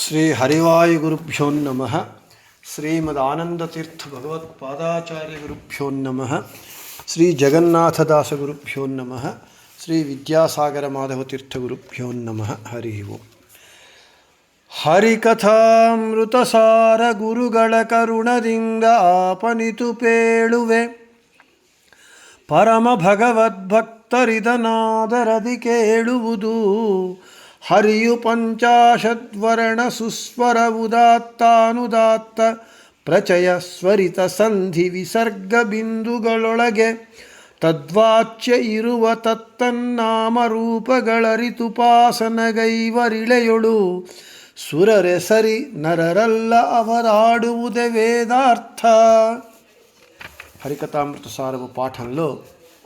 శ్రీ హరివాయుగురుభ్యో నమః. శ్రీమదానందతీర్థ భగవత్పాదాచార్యగురుభ్యో నమః. శ్రీ జగన్నాథదాసగురుభ్యో నమః. శ్రీ విద్యాసాగర మాధవతీర్థగురుభ్యో నమః. హరి ఓం. ಹರಿಕಥಾಮೃತಸಾರ ಗುರುಗಳ ಕರುಣದಿಂದ ಆಪನಿತು ಪೇಳುವೆ ಪರಮ ಭಗವದ್ಭಕ್ತರಿದನಾದರದಿ ಕೇಳುವುದು. ಹರಿಯು ಪಂಚಾಶದ್ವರ್ಣ ಸುಸ್ವರ ಉದಾತ್ತಾನುದಾತ್ತ ಪ್ರಚಯ ಸ್ವರಿತ ಸಂಧಿ ವಿಸರ್ಗ ಬಿಂದುಗಳೊಳಗೆ ತದ್ವಾಚ್ಯ ಇರುವ ತತ್ತನ್ನಾಮರೂಪಗಳರಿತುಪಾಸನಗೈವರಿಳೆಯೊಳು ಸುರರೆ ಸರಿ ನರರಲ್ಲ ಅವರಾಡುವುದೇ ವೇದಾರ್ಥ. హరికథామృత సారము పాఠంలో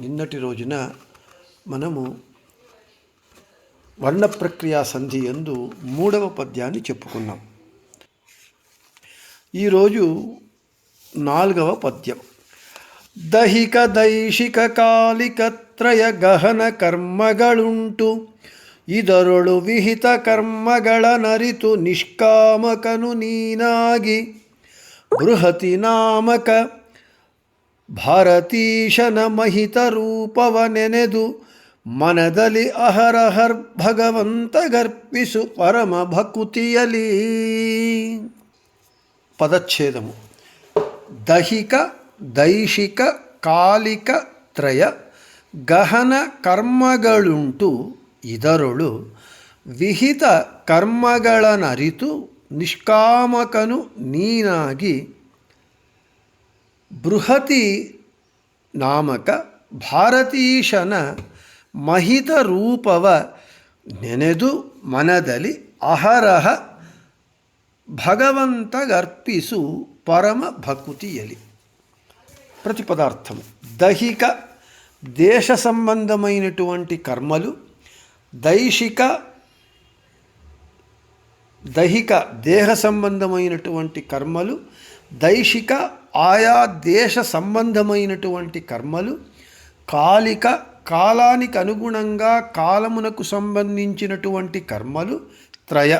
నిన్నటి రోజున మనము వర్ణ ప్రక్రియా సంధి యందు 3వ పద్యాన్ని చెప్పుకున్నాం. ఈరోజు 4వ పద్యం. దహిక దೈಶಿಕ ಕಾಲಿಕ ತ್ರಯ ಗಹನ ಕರ್ಮಗಳುಂಟು, ಇದರೊಳು ವಿಹಿತ ಕರ್ಮಗಳ ನರಿತು ನಿಷ್ಕಾಮಕನು ನೀನಾಗಿ. ಬೃಹತಿ ನಾಮಕ ಭಾರತೀಶನ ಮಹಿತ ರೂಪವ ನೆನೆದು ಮನದಲ್ಲಿ ಅಹರಹರ್ ಭಗವಂತ ಗರ್ಪಿಸು ಪರಮ ಭಕುತಿಯಲಿ. ಪದಚ್ಛೇದము. ದೈಹಿಕ ದೈಶಿಕ ಕಾಲಿಕ ತ್ರಯ ಗಹನ ಕರ್ಮಗಳುಂಟು, ಇದರೊಳು ವಿಹಿತ ಕರ್ಮಗಳನರಿತು ನಿಷ್ಕಾಮಕನು ನೀನಾಗಿ. ಬೃಹತಿ ನಾಮಕ ಭಾರತೀಶನ ಮಹಿತ ರೂಪವ ನೆನೆದು ಮನದಲ್ಲಿ ಅಹರಹ ಭಗವಂತಗರ್ಪಿಸು ಪರಮ ಭಕುತಿಯಲಿ. ప్రతిపదార్థము. దైహిక దేశ సంబంధమైనటువంటి కర్మలు, దైహిక దేహ సంబంధమైనటువంటి కర్మలు, దైశిక ఆయా దేశ సంబంధమైనటువంటి కర్మలు, కాలిక కాలానికి అనుగుణంగా కాలమునకు సంబంధించినటువంటి కర్మలు, త్రయ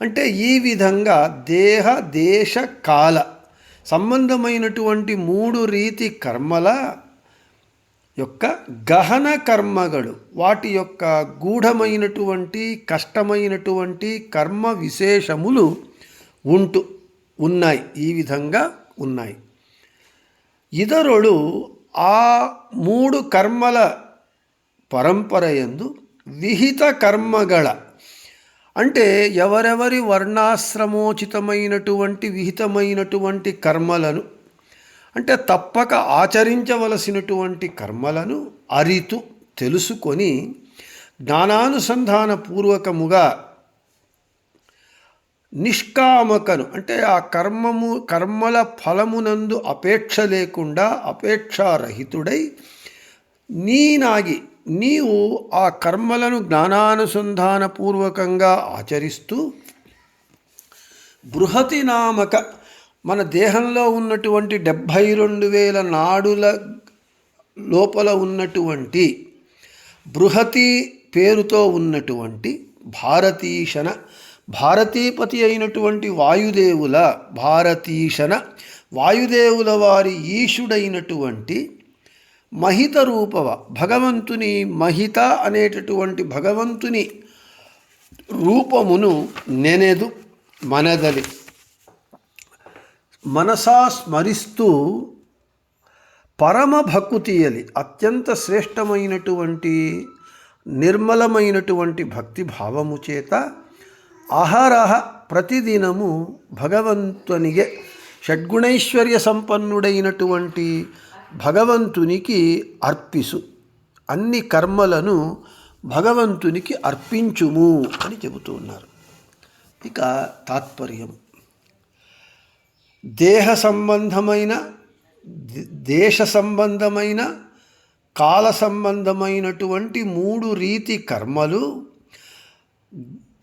అంటే ఈ విధంగా దేహ దేశ కాల సంబంధమైనటువంటి 3 రీతి కర్మల యొక్క గహన కర్మಗಳು, వాటి యొక్క గూఢమైనటువంటి కష్టమైనటువంటి కర్మ విశేషములు ఉన్నాయి. ఈ విధంగా ఉన్నాయి. ఇతరులు ఆ 3 కర్మల పరంపరయందు విహిత కర్మಗಳ అంటే ఎవరెవరి వర్ణాశ్రమోచితమైనటువంటి విహితమైనటువంటి కర్మలను అంటే తప్పక ఆచరించవలసినటువంటి కర్మలను అరితు తెలుసుకొని జ్ఞానానుసంధాన పూర్వకముగా నిష్కామకను అంటే ఆ కర్మల ఫలమునందు అపేక్ష లేకుండా అపేక్షారహితుడై నీవు ఆ కర్మలను జ్ఞానానుసంధాన పూర్వకంగా ఆచరిస్తూ బృహతి నామక మన దేహంలో ఉన్నటువంటి 72,000 నాడుల లోపల ఉన్నటువంటి బృహతి పేరుతో ఉన్నటువంటి భారతీశన భారతీపతి అయినటువంటి వాయుదేవుల వారి ఈశుడైనటువంటి మహిత రూపవ భగవంతుని మహిత అనేటటువంటి భగవంతుని రూపమును నెనెదు మనదలి మనసా స్మరిస్తూ పరమ భకుతియలి అత్యంత శ్రేష్టమైనటువంటి నిర్మలమైనటువంటి భక్తి భావము చేత అహరహ ప్రతిదినము భగవంతునిగే షడ్గుణైశ్వర్య సంపన్నుడైనటువంటి భగవంతునికి అర్పిసు, అన్ని కర్మలను భగవంతునికి అర్పించుము అని చెబుతూ ఉన్నారు. ఇక తాత్పర్యం. దేహ సంబంధమైన దేశ సంబంధమైన కాల సంబంధమైనటువంటి 3 రీతి కర్మలు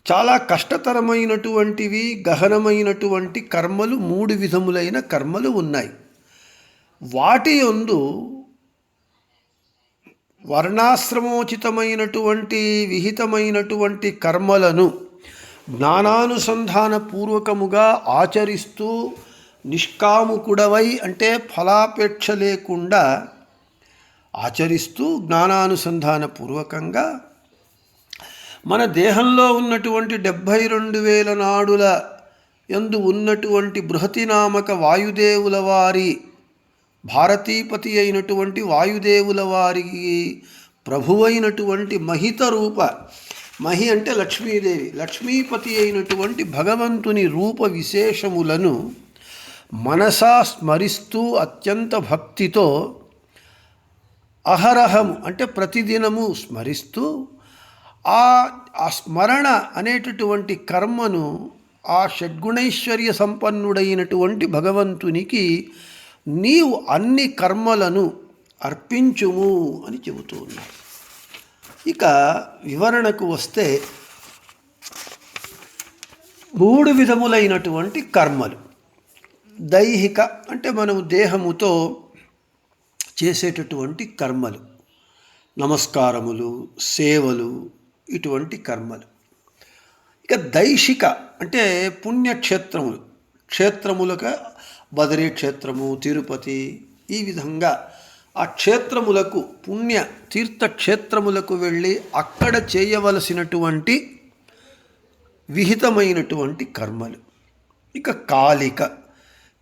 చాలా కష్టతరమైనటువంటివి, గహనమైనటువంటి కర్మలు 3 విధములైన కర్మలు ఉన్నాయి. వాటి యందు వర్ణాశ్రమోచితమైనటువంటి విహితమైనటువంటి కర్మలను జ్ఞానానుసంధానపూర్వకముగా ఆచరిస్తూ నిష్కాముకుడవై అంటే ఫలాపేక్ష లేకుండా ఆచరిస్తూ జ్ఞానానుసంధానపూర్వకంగా మన దేహంలో ఉన్నటువంటి 72,000 నాడుల యందు ఉన్నటువంటి బృహతినామక వాయుదేవుల వారి భారతీపతి అయినటువంటి వాయుదేవుల వారికి ప్రభువైనటువంటి మహిత రూప, మహి అంటే లక్ష్మీదేవి, లక్ష్మీపతి అయినటువంటి భగవంతుని రూప విశేషములను మనసా స్మరిస్తూ అత్యంత భక్తితో అహరహము అంటే ప్రతిదినము స్మరిస్తూ ఆ స్మరణ అనేటటువంటి కర్మను ఆ షడ్గుణైశ్వర్య సంపన్నుడైనటువంటి భగవంతునికి నీవు అన్ని కర్మలను అర్పించుము అని చెబుతూ ఉన్నారు. ఇక వివరణకు వస్తే 3 విధములైనటువంటి కర్మలు. దైహిక అంటే మనము దేహముతో చేసేటటువంటి కర్మలు, నమస్కారములు, సేవలు, ఇటువంటి కర్మలు. ఇక దైశిక అంటే పుణ్యక్షేత్రములు, క్షేత్రములకు బదరీ క్షేత్రము, తిరుపతి, ఈ విధంగా ఆ క్షేత్రములకు పుణ్య తీర్థక్షేత్రములకు వెళ్ళి అక్కడ చేయవలసినటువంటి విహితమైనటువంటి కర్మలు. ఇక కాలిక,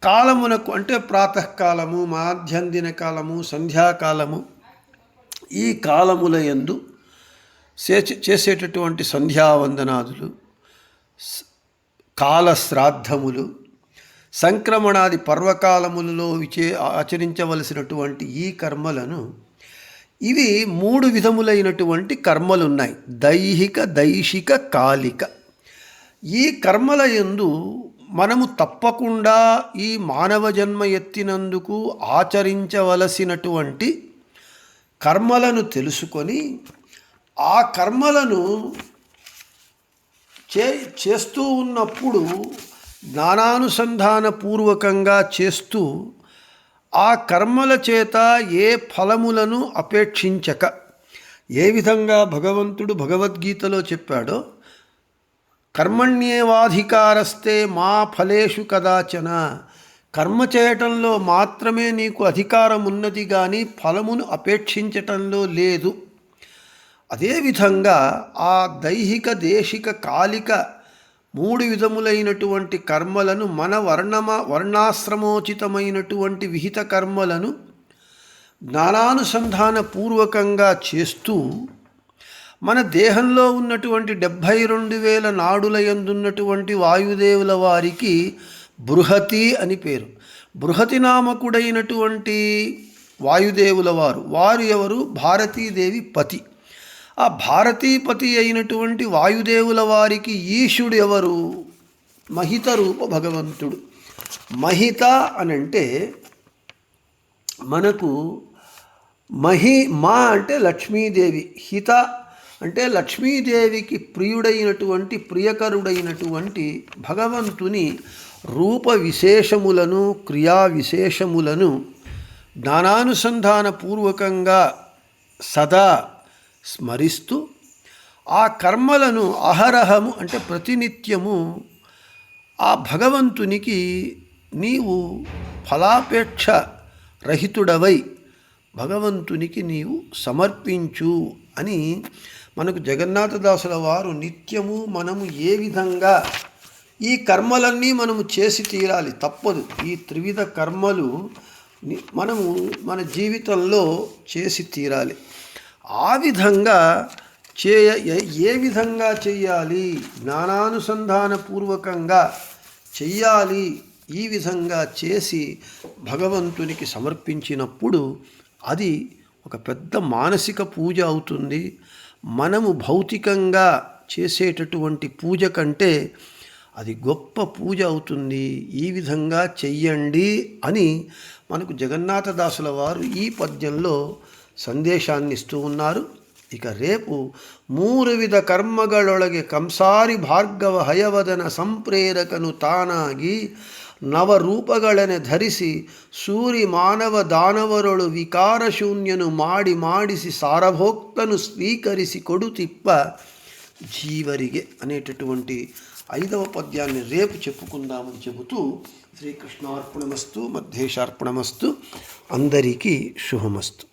కాలమునకు అంటే ప్రాతకాలము, మాధ్యందిన కాలము, సంధ్యాకాలము, ఈ కాలముల యందు చేసేటటువంటి సంధ్యావందనాదులు, కాలశ్రాద్ధములు, సంక్రమణాది పర్వకాలములలో ఆచరించవలసినటువంటి ఈ కర్మలను, ఇవి 3 విధములైనటువంటి కర్మలు ఉన్నాయి. దైహిక, దైశిక, కాలిక. ఈ కర్మల యందు మనము తప్పకుండా ఈ మానవ జన్మ ఎత్తినందుకు ఆచరించవలసినటువంటి కర్మలను తెలుసుకొని ఆ కర్మలను చేస్తూ ఉన్నప్పుడు జ్ఞానానుసంధానపూర్వకంగా చేస్తూ ఆ కర్మల చేత ఏ ఫలములను అపేక్షించక, ఏ విధంగా భగవంతుడు భగవద్గీతలో చెప్పాడో, కర్మణ్యేవాధికారస్తే మా ఫలేషు కదాచన, కర్మ చేయటంలో మాత్రమే నీకు అధికారం ఉన్నది కానీ ఫలమును అపేక్షించటంలో లేదు. అదేవిధంగా ఆ దైహిక, దేశిక, కాలిక 3 విధములైనటువంటి కర్మలను మన వర్ణాశ్రమోచితమైనటువంటి విహిత కర్మలను జ్ఞానానుసంధానపూర్వకంగా చేస్తూ మన దేహంలో ఉన్నటువంటి 72,000 నాడుల యందున్నటువంటి వాయుదేవుల వారికి బృహతి అని పేరు. బృహతి నామకుడైనటువంటి వాయుదేవుల వారు ఎవరు? భారతీదేవి పతి. ఆ భారతీపతి అయినటువంటి వాయుదేవుల వారికి ఈశుడు ఎవరు? మహిత రూప భగవంతుడు. మహిత అనంటే మనకు మా అంటే లక్ష్మీదేవి, హిత అంటే లక్ష్మీదేవికి ప్రియుడైనటువంటి ప్రియకరుడైనటువంటి భగవంతుని రూప విశేషములను, క్రియా విశేషములను జ్ఞానానుసంధానపూర్వకంగా సదా స్మరిస్తూ ఆ కర్మలను అహరహము అంటే ప్రతినిత్యము ఆ భగవంతునికి నీవు ఫలాపేక్ష రహితుడవై భగవంతునికి నీవు సమర్పించు అని మనకు జగన్నాథదాసుల వారు నిత్యము మనము ఏ విధంగా ఈ కర్మలన్నీ మనము చేసి తీరాలి, తప్పదు. ఈ త్రివిధ కర్మలు మనము మన జీవితంలో చేసి తీరాలి. ఆ విధంగా ఏ విధంగా చెయ్యాలి? జ్ఞానానుసంధానపూర్వకంగా చెయ్యాలి. ఈ విధంగా చేసి భగవంతునికి సమర్పించినప్పుడు అది ఒక పెద్ద మానసిక పూజ అవుతుంది. మనము భౌతికంగా చేసేటటువంటి పూజ కంటే అది గొప్ప పూజ అవుతుంది. ఈ విధంగా చెయ్యండి అని మనకు జగన్నాథదాసుల వారు ఈ పద్యంలో సందేశాన్ని ఇస్తూ ఉన్నారు. ఇక రేపు 3 ವಿಧ ಕರ್ಮಗಳೊಳಗೆ ಕಂಸಾರಿ ಭಾರ್ಗವ ಹಯವದನ ಸಂಪ್ರೇರಕನು ತಾನಾಗಿ ನವರೂಪಗಳನೆ ಧರಿಸಿ ಸೂರಿ ಮಾನವ ದಾನವರೊಳು ವಿಕಾರಶೂನ್ಯನು ಮಾಡಿಸಿ ಸಾರಭೋಕ್ತನು ಸ್ವೀಕರಿಸಿ ಕೊಡುತ್ತಿಪ್ಪ జీవరికి అనేటటువంటి 5వ పద్యాన్ని రేపు చెప్పుకుందామని చెబుతూ శ్రీకృష్ణార్పణమస్తు, మధ్యేశార్పణమస్తు, అందరికీ శుభమస్తు.